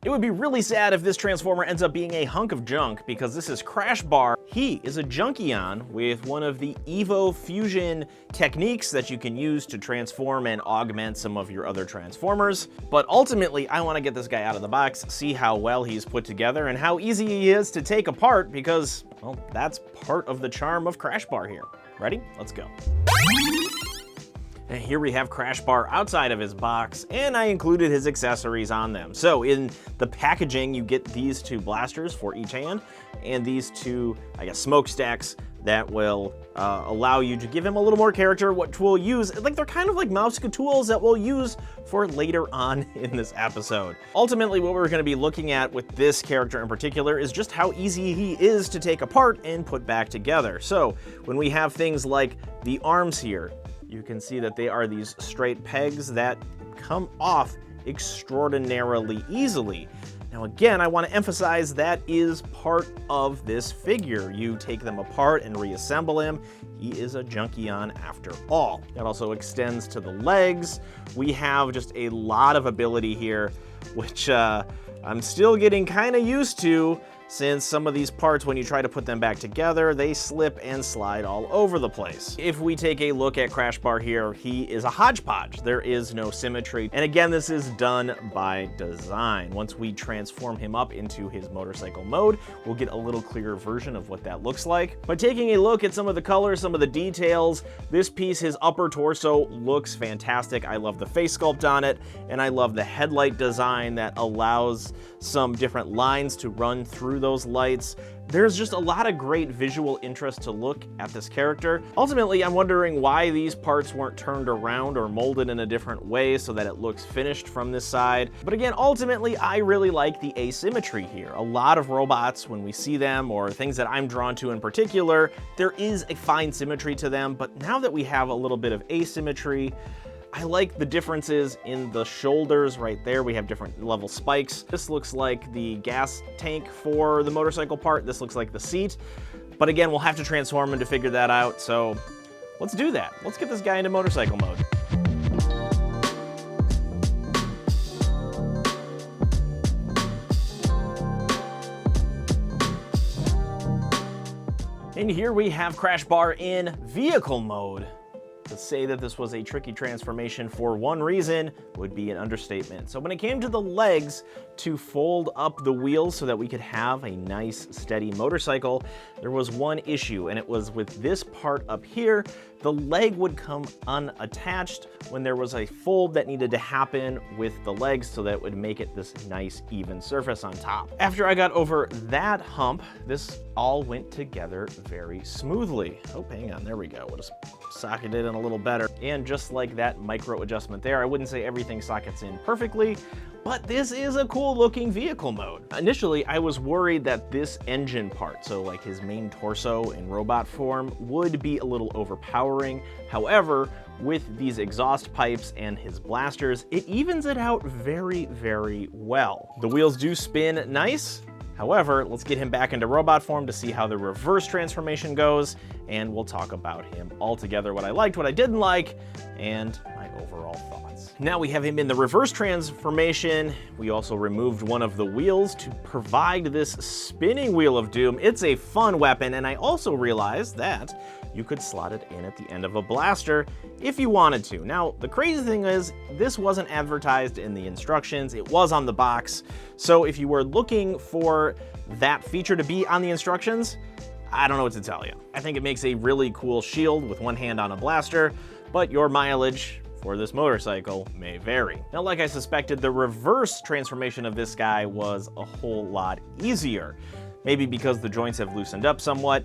It would be really sad if this Transformer ends up being a hunk of junk, because this is Crashbar. He is a junkion with one of the Evo fusion techniques that you can use to transform and augment some of your other Transformers. But ultimately, I want to get this guy out of the box, see how well he's put together and how easy he is to take apart, because, well, that's part of the charm of Crashbar here. Ready? Let's go. And here we have Crashbar outside of his box, and I included his accessories on them. So in the packaging, you get these two blasters for each hand, and these two, I guess, smokestacks that will allow you to give him a little more character, which we'll use, like they're kind of like mouse tools that we'll use for later on in this episode. Ultimately, what we're gonna be looking at with this character in particular is just how easy he is to take apart and put back together. So when we have things like the arms here, you can see that they are these straight pegs that come off extraordinarily easily. Now again, I want to emphasize that is part of this figure. You take them apart and reassemble him. He is a junkion after all. That also extends to the legs. We have just a lot of ability here, which I'm still getting kind of used to, since some of these parts, when you try to put them back together, they slip and slide all over the place. If we take a look at Crashbar here, he is a hodgepodge. There is no symmetry. And again, this is done by design. Once we transform him up into his motorcycle mode, we'll get a little clearer version of what that looks like. But taking a look at some of the colors, some of the details, this piece, his upper torso, looks fantastic. I love the face sculpt on it, and I love the headlight design that allows some different lines to run through those lights. There's just a lot of great visual interest to look at this character. Ultimately, I'm wondering why these parts weren't turned around or molded in a different way so that it looks finished from this side. But again, ultimately, I really like the asymmetry here. A lot of robots, when we see them, or things that I'm drawn to in particular, there is a fine symmetry to them, but now that we have a little bit of asymmetry, I like the differences in the shoulders right there. We have different level spikes. This looks like the gas tank for the motorcycle part. This looks like the seat. But again, we'll have to transform him to figure that out. So let's do that. Let's get this guy into motorcycle mode. And here we have Crashbar in vehicle mode. To say that this was a tricky transformation for one reason would be an understatement. So when it came to the legs, to fold up the wheels so that we could have a nice steady motorcycle, there was one issue, and it was with this part up here. The leg would come unattached when there was a fold that needed to happen with the legs so that it would make it this nice even surface on top. After I got over that hump, this all went together very smoothly. Oh, hang on, there we go. We'll just socket it in a little better. And just like that micro adjustment there, I wouldn't say everything sockets in perfectly, but this is a cool looking vehicle mode. Initially, I was worried that this engine part, so like his main torso in robot form, would be a little overpowering. However, with these exhaust pipes and his blasters, it evens it out very, very well. The wheels do spin nice. However, let's get him back into robot form to see how the reverse transformation goes, and we'll talk about him all together, what I liked, what I didn't like, and my overall thoughts. Now we have him in the reverse transformation. We also removed one of the wheels to provide this spinning wheel of doom. It's a fun weapon, and I also realized that you could slot it in at the end of a blaster if you wanted to. Now, the crazy thing is, this wasn't advertised in the instructions, it was on the box. So if you were looking for that feature to be on the instructions, I don't know what to tell you. I think it makes a really cool shield with one hand on a blaster, but your mileage for this motorcycle may vary. Now, like I suspected, the reverse transformation of this guy was a whole lot easier. Maybe because the joints have loosened up somewhat,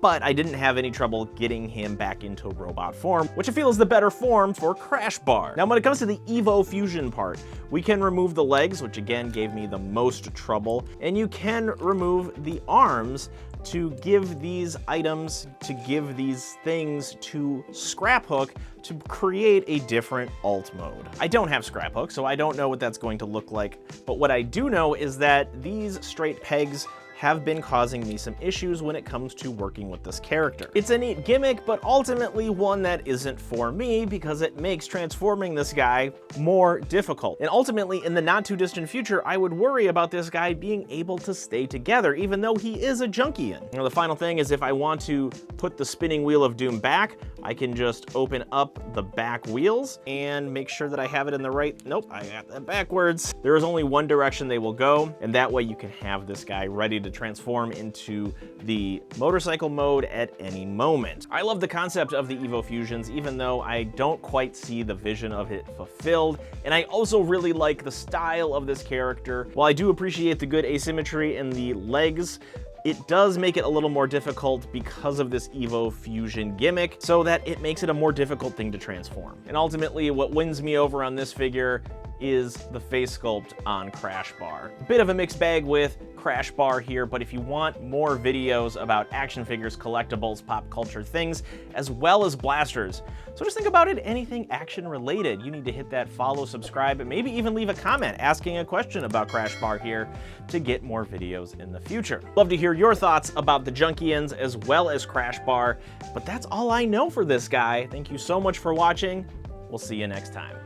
but I didn't have any trouble getting him back into robot form, which I feel is the better form for Crashbar. Now, when it comes to the Evo Fusion part, we can remove the legs, which again gave me the most trouble, and you can remove the arms to give these items, to give these things to Scraphook to create a different alt mode. I don't have Scraphook, so I don't know what that's going to look like, but what I do know is that these straight pegs have been causing me some issues when it comes to working with this character. It's a neat gimmick, but ultimately one that isn't for me because it makes transforming this guy more difficult. And ultimately, in the not too distant future, I would worry about this guy being able to stay together, even though he is a junkion. The final thing is, if I want to put the spinning wheel of doom back, I can just open up the back wheels and make sure that I have it in the right, nope, I got that backwards. There is only one direction they will go, and that way you can have this guy ready to transform into the motorcycle mode at any moment. I love the concept of the Evo Fusions, even though I don't quite see the vision of it fulfilled, and I also really like the style of this character. While I do appreciate the good asymmetry in the legs, it does make it a little more difficult because of this Evo Fusion gimmick, so that it makes it a more difficult thing to transform. And ultimately, what wins me over on this figure is the face sculpt on Crashbar. A bit of a mixed bag with Crashbar here, but if you want more videos about action figures, collectibles, pop culture things, as well as blasters, so just think about it, anything action related, you need to hit that follow, subscribe, and maybe even leave a comment asking a question about Crashbar here to get more videos in the future. Love to hear your thoughts about the Junkions as well as Crashbar, but that's all I know for this guy. Thank you so much for watching. We'll see you next time.